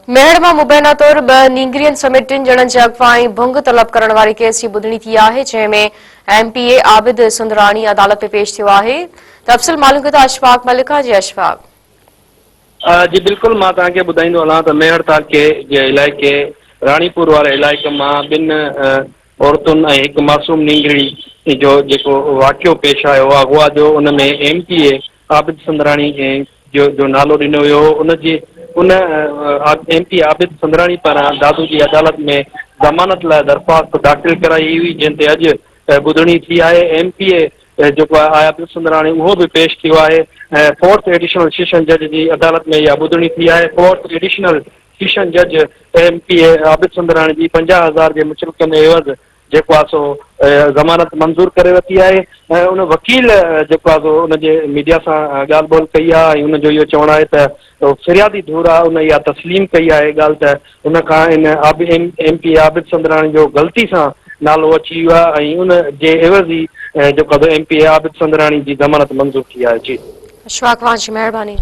मेहर में मुबैना तौर नींगरियन समेत 3 ॼणनि जे अॻुवां भंग तलब करण वारी केस जी ॿुधणी थी आहे, जंहिंमें एमपीए आबिद सुंदरानी अदालत में पेश थियो आहे। तफ़सील मालूम कयो अशफाक मलिक जी। अशफाक जी बिल्कुल, मां तव्हांखे ॿुधाईंदो हलां त मेहर तालके जे इलाइक़े राणीपुर वारे इलाइक़े मां 2 औरतुनि ऐं 1 मासूम नींगरी जो जेको वाक़ियो पेश आयो आहे उहा जो उन में एमपीए आबिद सुंदरानी जो नालो ॾिनो वियो हो। उन एमपी आबिद सुंदरानी पारां दादू जी अदालत में ज़मानत लाइ दरख़्वास्त दाख़िल कराई हुई, जंहिं ते अॼु ॿुधणी थी आहे। एमपीए जेको आहे आबिद सुंदरानी उहो बि पेश थियो आहे ऐं 4th एडिशनल सेशन जज जी अदालत में इहा ॿुधणी थी आहे। 4th एडिशनल सेशन जज एमपीए आबिद सुंदरानी जी 50,000 जे मुचलकन एवज़ जेको आहे सो ज़मानत मंज़ूर करे वरिती आहे ऐं उन वकील जेको आहे सो उनजे मीडिया सां ॻाल्हि ॿोल कई आहे ऐं उनजो इहो चवणु आहे त फ़िरियादी धूर आहे उन इहा तस्लीम कई आहे ॻाल्हि त उन खां इन एमपी आबिद सुंदरानी जो ग़लती सां नालो अची वियो आहे ऐं उन जे एवज़ ई जेको आहे एमपी आबिद सुंदरानी जी ज़मानत मंज़ूर थी आहे। जी अशफाक, मेहरबानी।